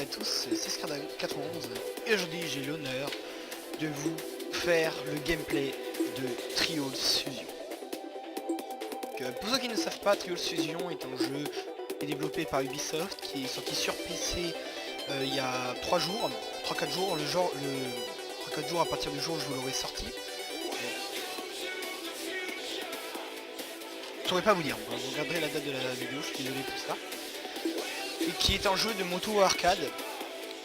à tous, c'est Siscard91 et aujourd'hui j'ai l'honneur de vous faire le gameplay de Trials Fusion. Donc, pour ceux qui ne savent pas, Trials Fusion est un jeu qui est développé par Ubisoft, qui est sorti sur PC il y a 3 jours, 3-4 jours, 3-4 jours à partir du jour où je vous l'aurai sorti. Je saurais pas vous dire, vous regarderez la date de la vidéo, je suis désolé pour ça. Et qui est un jeu de moto arcade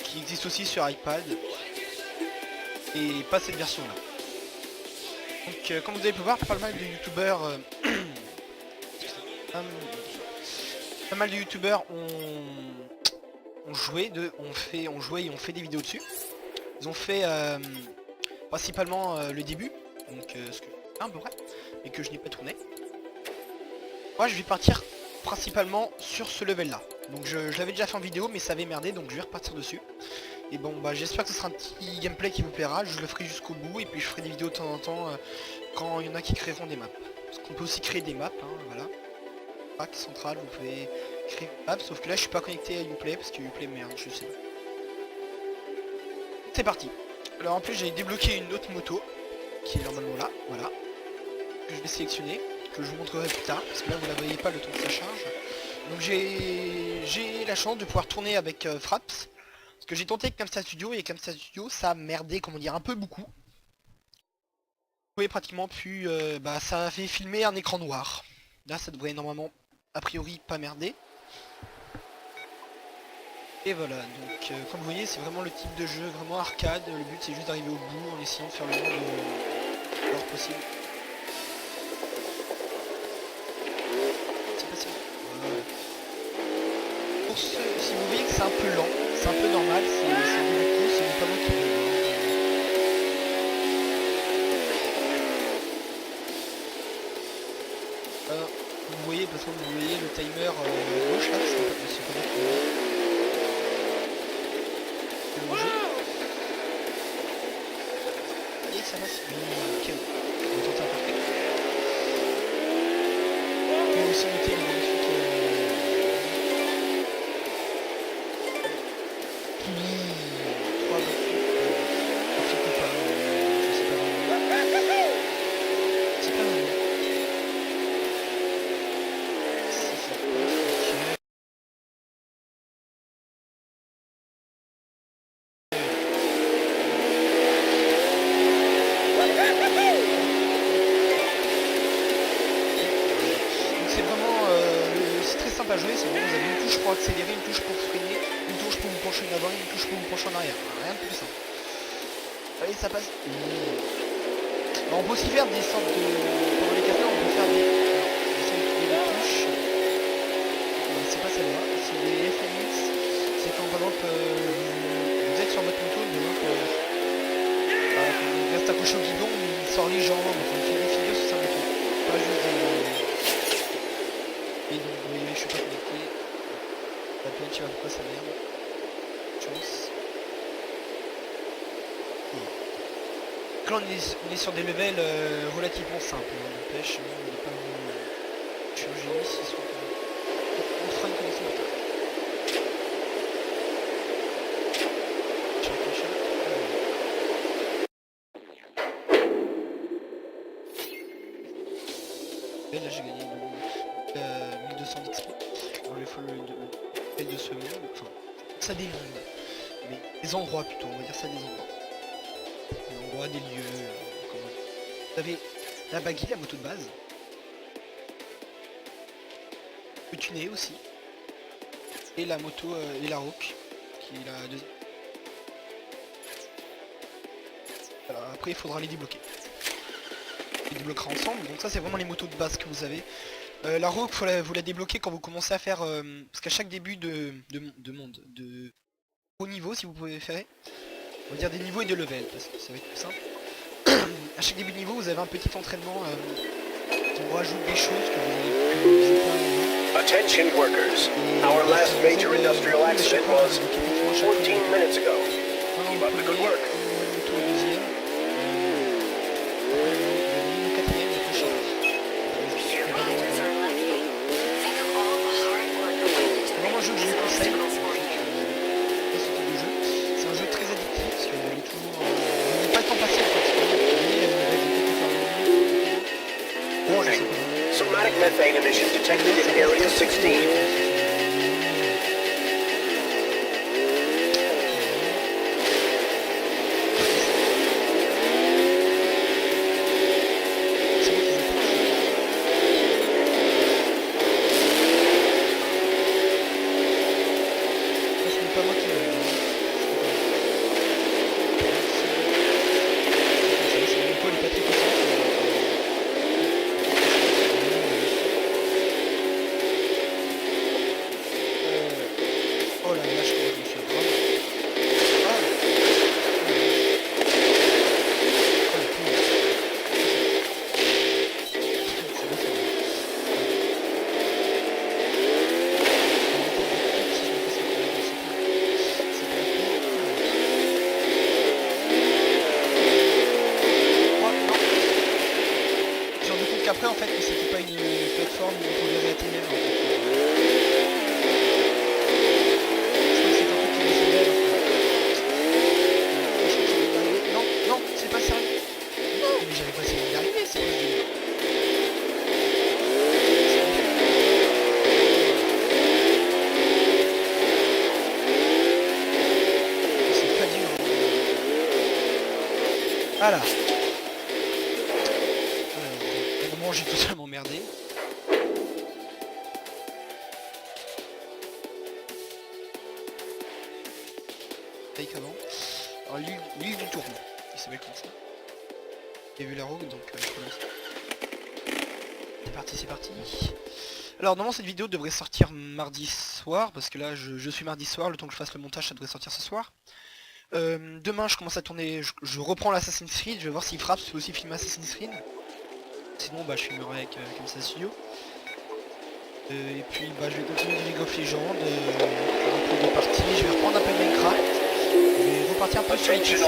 qui existe aussi sur iPad et pas cette version là. Donc comme vous avez pu voir, pas mal de youtubeurs ont joué et ont fait des vidéos dessus. Ils ont fait principalement le début, donc ce que à peu près, mais que je n'ai pas tourné. Moi je vais partir principalement sur ce level là. Donc je l'avais déjà fait en vidéo mais ça avait merdé, donc je vais repartir dessus. Et bon bah j'espère que ce sera un petit gameplay qui vous plaira, je le ferai jusqu'au bout et puis je ferai des vidéos de temps en temps quand il y en a qui créeront des maps. Parce qu'on peut aussi créer des maps, hein, voilà. Pack central, vous pouvez créer une map, sauf que là je suis pas connecté à Uplay parce que Uplay merde, je sais. C'est parti. Alors en plus j'ai débloqué une autre moto qui est normalement là, voilà. Que je vais sélectionner, que je vous montrerai plus tard, parce que là vous la voyez pas le temps que ça charge. Donc j'ai la chance de pouvoir tourner avec Fraps. Parce que j'ai tenté avec Camstar Studio et Camstar Studio ça a merdé, comment dire, un peu beaucoup. Vous pouvez pratiquement plus... ça fait filmer un écran noir. Là ça devrait normalement a priori pas merder. Et voilà, donc comme vous voyez c'est vraiment le type de jeu vraiment arcade. Le but c'est juste d'arriver au bout en essayant de faire le moins de l'heure possible. C'est passé. Pour ceux, si vous voyez que c'est un peu lent, c'est un peu normal, c'est du coup, c'est pas moi qui le... vous voyez, parce que vous voyez le timer gauche là, c'est pas moi qui le... C'est le jeu. Et ça passe. Ok, on va tenter un parfait. On peut aussi noter le magnifique... à jouer, c'est bon, vous avez une touche pour accélérer, une touche pour freiner, une touche pour vous pencher en avant, une touche pour vous pencher en arrière. Rien de plus simple. Allez, ça passe. Alors, on peut aussi faire des sortes de... Pendant les cafés, on peut faire des... J'essaie de trouver des touches. C'est pas celle-là, c'est des FMX. C'est quand par exemple vous êtes sur votre moto, vous reste accroché au guidon, il sort les jambes, enfin, il fait des figures sur sa moto. Pas juste des... Et donc vous voyez, je suis pas connecté. La peine, tu vois pourquoi ça merde. Chance. Donc là on est sur des levels relativement simples. N'empêche, on n'est pas vraiment... Je suis un génie, c'est sûr. On fera une connexion plus tard. Et là j'ai gagné 1200 d'XP. Alors il faut le de ce monde, enfin ça des mondes, mais des endroits plutôt, on va dire ça des endroits. Des endroits, des lieux, comment dire. Vous avez la Baggy, la moto de base. Le tuner aussi. Et la moto et la Rock, qui est la deuxième. Alors après il faudra les débloquer. On les débloquera ensemble, donc ça c'est vraiment les motos de base que vous avez. La roue, vous la débloquez quand vous commencez à faire... parce qu'à chaque début de haut niveau, si vous pouvez faire, on va dire des niveaux et de level, parce que ça va être plus simple. À chaque début de niveau, vous avez un petit entraînement qui vous rajoute des choses que vous allez pas... Attention workers, our last major industrial accident was 14 minutes ago. Keep up the good work. methane emission detected in Area 16. Après en fait c'était pas une plateforme où on pouvait réatterrir. Je crois que c'est un truc qui décédait alors que... Non, non, c'est pas sérieux. Non, mais j'avais pas essayé d'arriver, c'est quoi ce délire? C'est pas dur. Voilà. J'ai totalement merdé. Avec avant. Alors l'île du tourment, il s'appelle comme ça. J'ai vu la rogue donc c'est parti, c'est parti. Alors normalement cette vidéo devrait sortir mardi soir, parce que là je suis mardi soir, le temps que je fasse le montage ça devrait sortir ce soir. Demain je commence à tourner, je reprends l'Assassin's Creed, je vais voir s'il frappe, je peux aussi filmer Assassin's Creed. Sinon bah je filmerai avec comme ça studio. Et puis bah je vais continuer de League of Legends, un peu de parties, je vais reprendre un peu de Minecraft. Je vais repartir un peu sur les PC.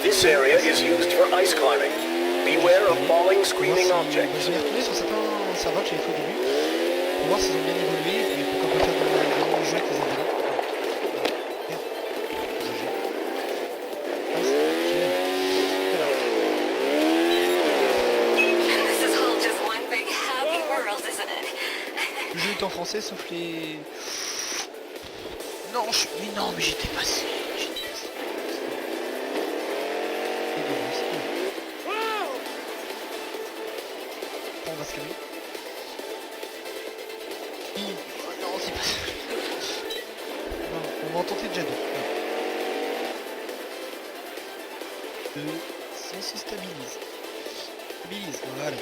This area is used for ice climbing. Beware of falling, screaming Je objects. vais retourner sur certains serveurs que j'avais fait au début, pour voir s'ils ont bien évolué, et pourquoi pas faire des jeux avec les abonnés. Le jeu est en français sauf les... Non, mais non, mais j'étais passé. On va se calmer. Oh non, c'est pas ça. Non, on va en tenter déjà deux. Ça se stabilise. Stabilise, voilà.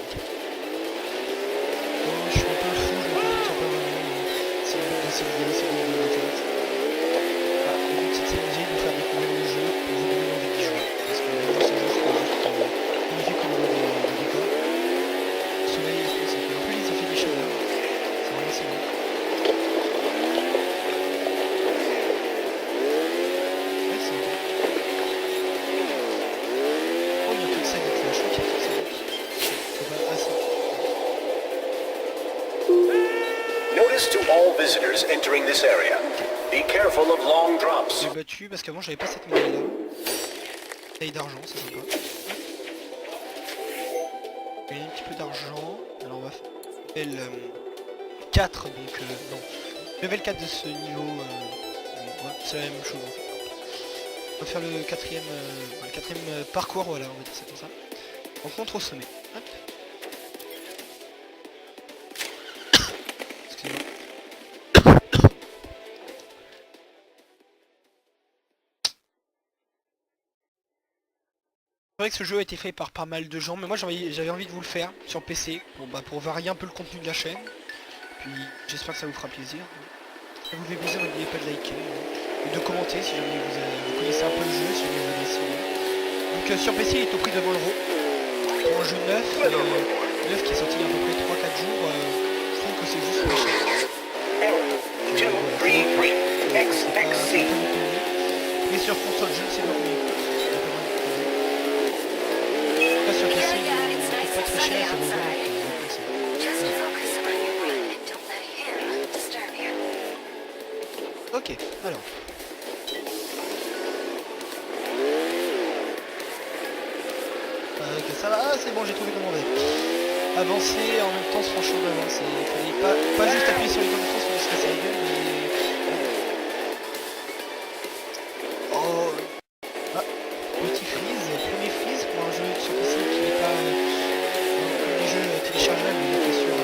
Oh, je suis un peu fou, je me comprends pas vraiment. C'est le but de cette vidéo, c'est de la tête. Ah, le but c'est de s'amuser, de faire découvrir le jeu pour vous donner envie d'y jouer. Parce que vraiment c'est juste magnifique au niveau des décors. Le soleil, ça fait un peu les effets des chaleurs. C'est vraiment assez bon. Ouais, c'est ok. Oh, il y a tout ça avec là, je crois qu'il y a tout ça avec. C'est pas assez. Notice to all visitors entering this area. Be careful of long drops. J'ai battu parce qu'avant j'avais pas cette médaille là. Médaille d'argent, c'est sympa. J'ai un petit peu d'argent. Alors on va faire level 4 donc non. Level 4 de ce niveau. Ouais, c'est la même chose en fait. On va faire le quatrième parcours, voilà, on va dire ça comme ça. Rencontre au sommet. Hop. Excusez-moi. C'est vrai que ce jeu a été fait par pas mal de gens, mais moi j'avais envie de vous le faire sur PC, pour varier un peu le contenu de la chaîne. Puis j'espère que ça vous fera plaisir. Si ça vous fait plaisir, n'oubliez pas de liker et de commenter si jamais vous connaissez un peu le jeu, si jamais vous voulez essayer. Donc sur PC il est au prix de 20 €. Pour un jeu neuf qui est sorti il y a à peu près 3-4 jours, je trouve que c'est juste pas cher. Mais sur console, je ne sais pas combien il coûte. Là sur PC, il est pas très cher, ça vaut vraiment le coup. Ok, alors. Ok, ça va, c'est bon, j'ai trouvé comment on va. avancer en même temps se franchir d'avancer. Il fallait pas juste appuyer sur les boutons de France pour se casser la gueule, mais... Oh. Ah, petit freeze, premier freeze pour un jeu sur PC qui n'est pas comme des jeux téléchargeables qui est sur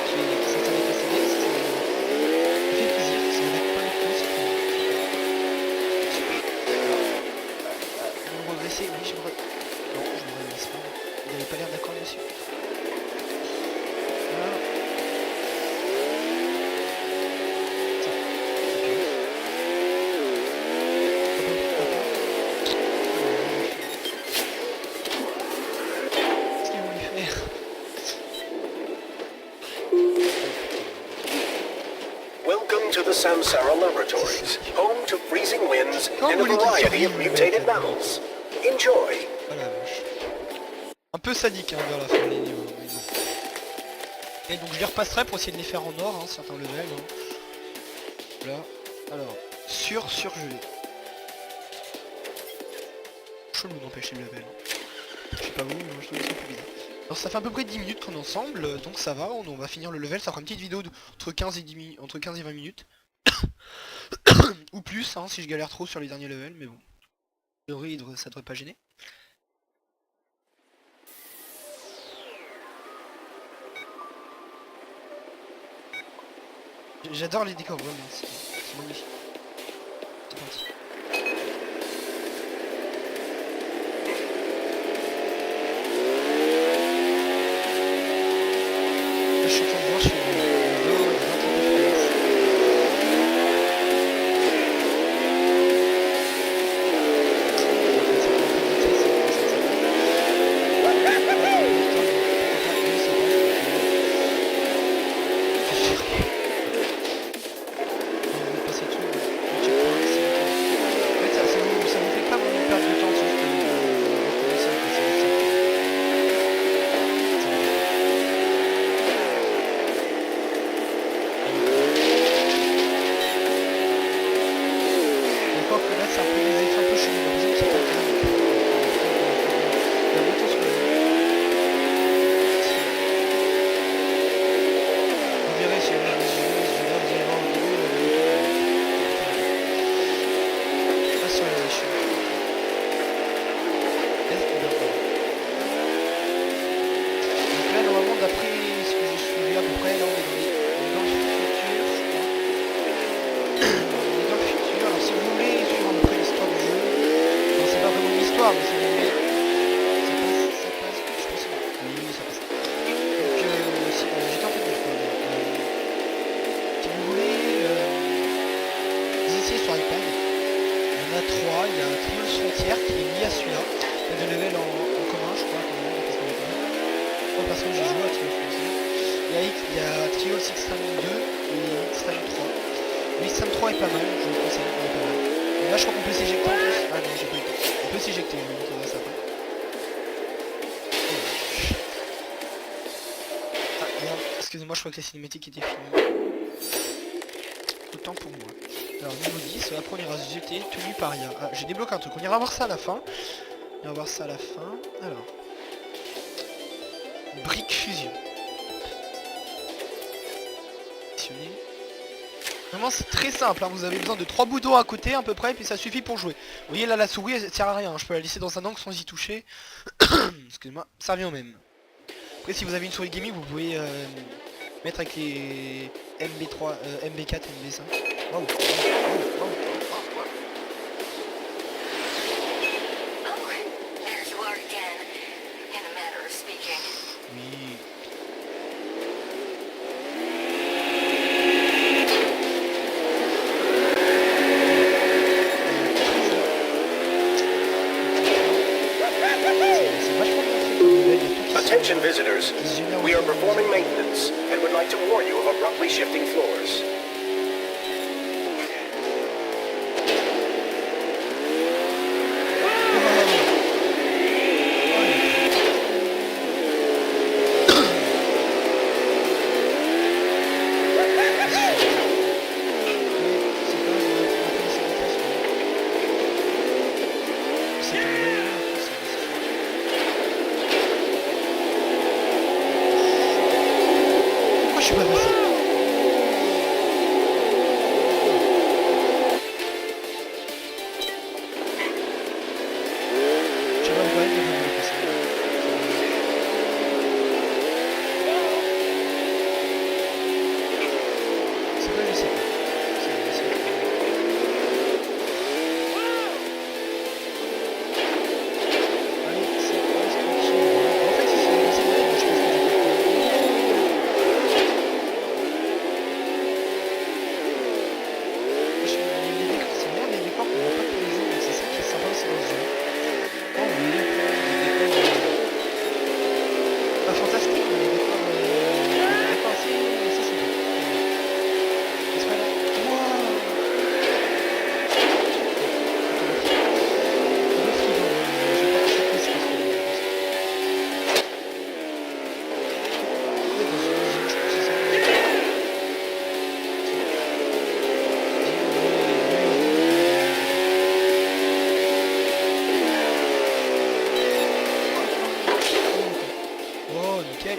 qui s'installe avec la CD. Ça fait plaisir, c'est avec pas de plus. Super. Vous me regressez, oui je me regresse. Non, je me regresse pas. Vous n'avez pas l'air d'accord dessus. Welcome to the Samsara Laboratories, home to freezing winds and a variety of mutated mammals. Enjoy. Oh la vache. Un peu sadique hein, vers la fin des niveaux, mais bon. Et donc je les repasserai pour essayer de les faire en or, hein, certains levels. Hein. Là, alors, surgelé. Chelou d'empêcher le level. Hein. Je sais pas où, mais je trouve que c'est plus bizarre. Alors ça fait à peu près 10 minutes qu'on est ensemble, donc ça va, on va finir le level, ça fera une petite vidéo entre 15 et 20 minutes. Ou plus, hein, si je galère trop sur les derniers levels, mais bon. A priori, ça devrait pas gêner. J'adore les décors, vraiment, c'est magnifique. C'est parti. Je suis en train de voir, je fais le dos et de Excusez-moi, je crois que la cinématique était finie. Autant pour moi. Alors niveau 10, après on ira se jeter, tenue paria. Ah, j'ai débloqué un truc, on ira voir ça à la fin. On ira voir ça à la fin. Alors. Brique fusion. Vraiment c'est très simple, hein. Vous avez besoin de 3 boutons à côté à peu près, puis ça suffit pour jouer. Vous voyez là la souris elle sert à rien, hein. Je peux la laisser dans un angle sans y toucher. Excusez-moi, ça revient au même. Après si vous avez une souris gaming vous pouvez mettre avec les MB3, MB4, MB5. Wow. Wow. Wow. Oui. Attention visitors, we are performing maintenance and would like to warn you of abruptly shifting floors.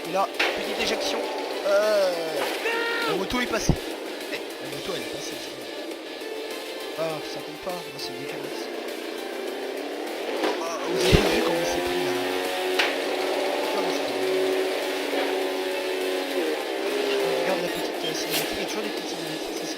Et là, petite éjection. La moto est passée. La moto elle est passée. Ah, ça compte pas, moi c'est dégueulasse. Ah, vous avez vu comment il s'est pris là. On regarde la petite cinématique, il y a toujours des petites cinématiques, c'est ça.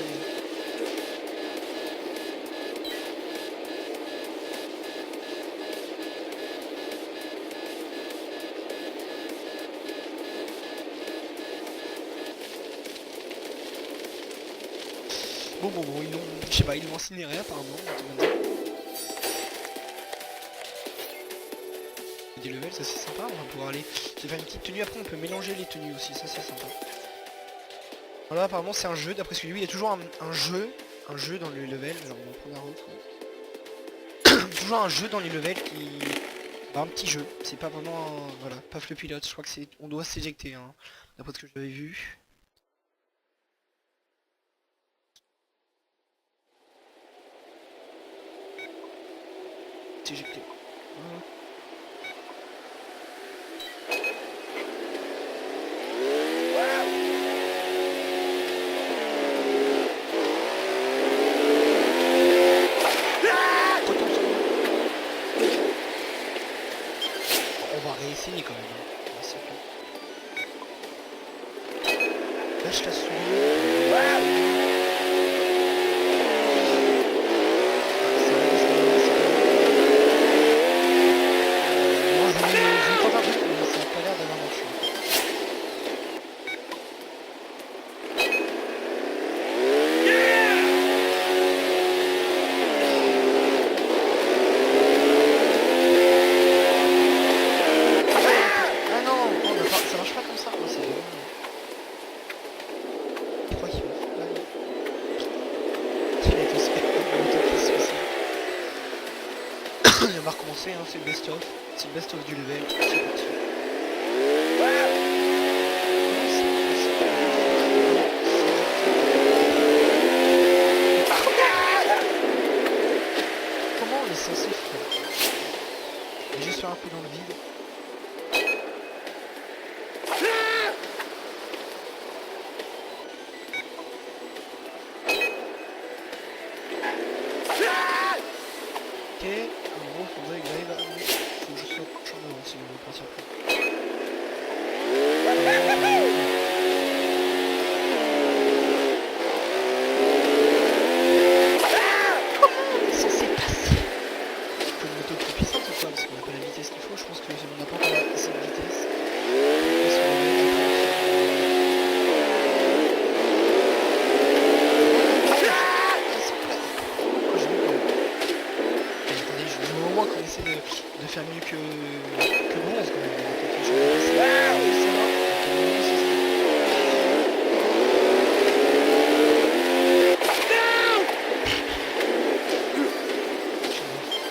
Bon, ils l'ont, je sais pas, ils l'ont incinéré apparemment. Des levels, ça c'est sympa, on va pouvoir aller se faire une petite tenue, après on peut mélanger les tenues aussi, ça c'est sympa. Voilà, apparemment c'est un jeu, d'après ce que j'ai vu, il y a toujours un jeu dans les levels, genre dans le premier route. Toujours un jeu dans les levels qui... Bah, un petit jeu, c'est pas vraiment un... Voilà, paf le pilote, je crois que c'est... On doit s'éjecter, hein, d'après ce que j'avais vu. S'éjecter. Voilà. On va réessayer quand même. Lâche la souris. On va recommencer, hein, c'est le best-of. C'est le best-of du level. C'est parti. Comment on est censé faire? Je vais juste faire un coup dans le vide. Ok, en gros, faudrait que j'arrive à... Faut que je sois en avant si on veut partir plus. Comment on est censé passer? Faut une moto plus puissante ou quoi? Parce qu'on n'a pas la vitesse qu'il faut, je pense que on n'a pas encore assez de vitesse. Qu'on essaie de faire mieux que bronze quand même.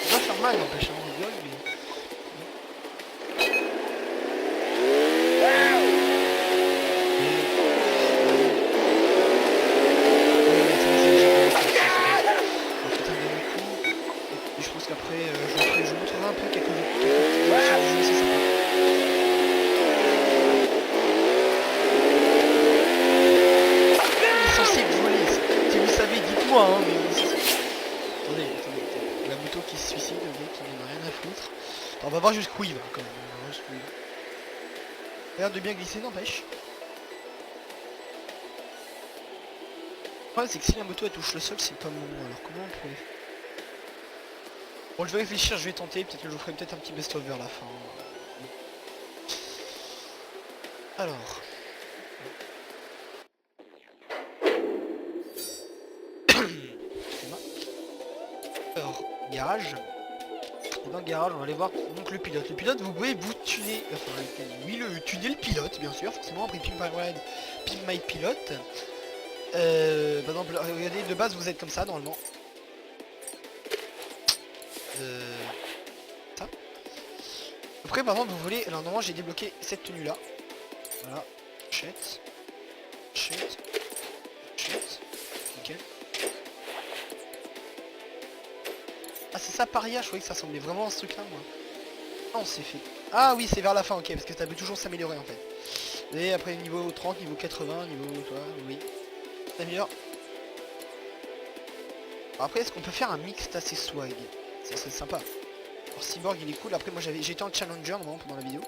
Ça va faire mal n'empêche, on rigole mais... Je pense qu'après je vous montrerai un peu quelques petits jeux, c'est sympa. Il est censé voler, si vous savez dites-moi hein, mais il est censé... Attendez, la moto qui se suicide, le mec qui n'en a rien à foutre. Alors, on va voir jusqu'où il va quand même, on va voir jusqu'où il va. Regarde de bien glisser, n'empêche. Le problème c'est que si la moto elle touche le sol c'est pas bon, alors comment on pourrait faire? Bon, je vais réfléchir, je vais tenter, peut-être que je vous ferai peut-être un petit best-of vers la fin. Alors... Alors, garage. Et dans le garage, on va aller voir donc le pilote. Le pilote, vous pouvez vous tuner, enfin, oui, tuner le pilote, bien sûr, forcément, après Pimp My Pilot. Par exemple, regardez, de base, vous êtes comme ça, normalement. Ça. Après, par exemple, vous voulez... Alors, normalement, j'ai débloqué cette tenue-là. Voilà. Achète. Achète. Achète. Nickel. Ah, c'est ça, Paria. Je croyais que ça ressemblait vraiment à ce truc-là, moi. Ah, on s'est fait... Ah oui, c'est vers la fin, ok, parce que ça peut toujours s'améliorer, en fait. Et après niveau 30, niveau 80, niveau toi, oui. C'est meilleur. Après est-ce qu'on peut faire un mixte assez swag? Ça serait sympa. Alors Cyborg il est cool, après moi j'étais en challenger normalement pendant la vidéo.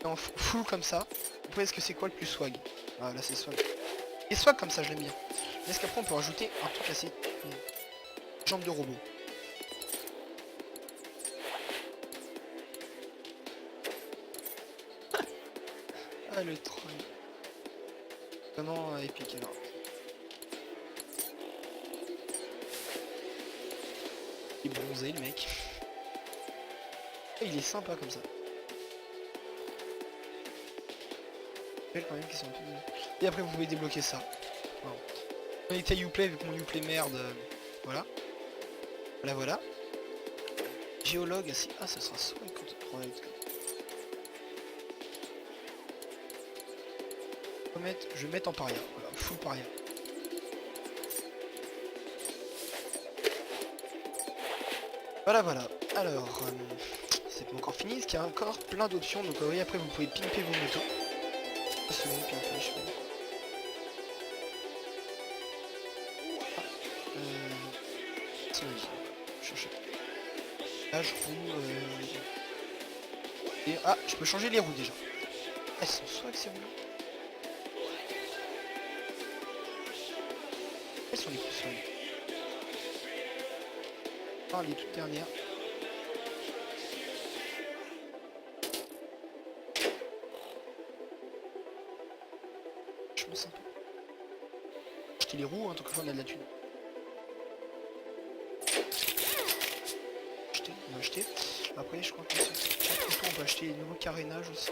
En full comme ça. Après est-ce que c'est quoi le plus swag? Ah là c'est swag. Et swag comme ça je l'aime bien. Mais est-ce qu'après on peut rajouter un truc assez... Jambe de robot. Ah le troll. Vraiment épique alors. Il est bronzé le mec. Il est sympa comme ça. Quand même qu'ils sont plus... Et après vous pouvez débloquer ça. Voilà. On était à Uplay vu que mon Uplay merde. Voilà. Voilà. Géologue assez. Ah ça sera soit quand on je vais mettre en paria. Voilà, full paria. Voilà. Alors c'est pas encore fini, parce qu'il y a encore plein d'options. Donc oui après vous pouvez pimper vos motos. C'est bon, pimper, je fais. Là je roule et ah je peux changer les roues déjà. Elles sont soit que ces roues là. Elles sont les plus soignées. Ah les toutes dernières. Je me sens pas. Acheter les roues hein, tant que on a de la thune. On va acheter. Après je crois que on peut acheter les nouveaux carénages aussi.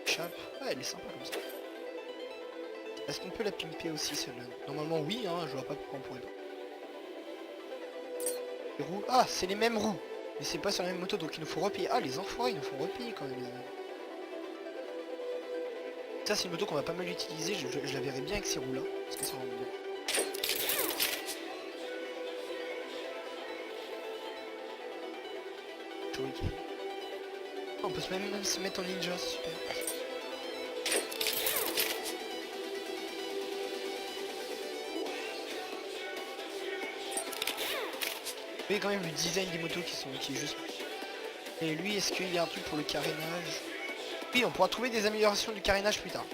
Chape. Ah elle est sympa comme ça. Est-ce qu'on peut la pimper aussi celle-là? Normalement oui hein, je vois pas pourquoi on pourrait pas. Les roues. Ah c'est les mêmes roues. Mais c'est pas sur la même moto donc il nous faut repayer. Ah les enfoirés il nous faut repayer quand même. Ça c'est une moto qu'on va pas mal utiliser, je la verrai bien avec ces roues là. Parce que ça rend bien. On peut même se mettre en ninja, c'est super. Vous voyez quand même le design des motos qui est juste... Et lui, est-ce qu'il y a un truc pour le carénage? Oui, on pourra trouver des améliorations du carénage plus tard.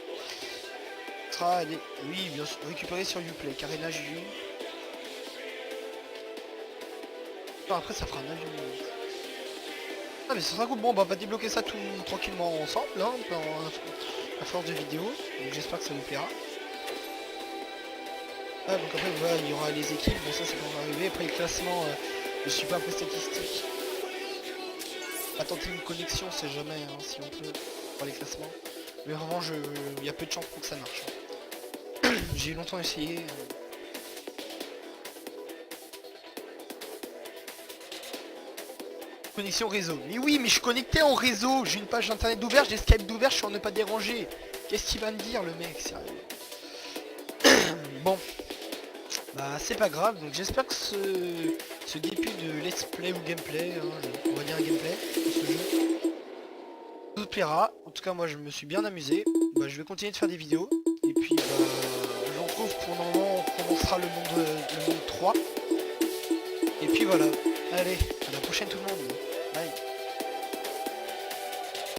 Oui, bien sûr, récupérer sur Uplay, carénage U. Non, après ça fera un avion. Ah mais ça sera cool, bon bah on va débloquer ça tout tranquillement ensemble, là, à force de vidéo, donc j'espère que ça vous plaira. Ah donc après voilà, il y aura les équipes, bon ça c'est quand on va arriver, après le classement, je suis pas un peu statistique. Pas tenter une connexion, c'est jamais hein, si on peut, pour les classements. Mais vraiment il y a peu de chance pour que ça marche. J'ai longtemps essayé. Connexion réseau. Mais oui, mais je suis connecté en réseau. J'ai une page internet d'ouvert, j'ai Skype d'ouvert, je suis en ne pas déranger. Qu'est-ce qu'il va me dire le mec, sérieux? Bon. Bah c'est pas grave, donc j'espère que ce début de let's play ou gameplay, hein, on va dire un gameplay pour ce jeu, vous plaira. En tout cas moi je me suis bien amusé. Bah, je vais continuer de faire des vidéos. Et puis bah, je vous retrouve pour le moment on commencera le monde 3. Et puis voilà. Allez, à la prochaine tout le monde.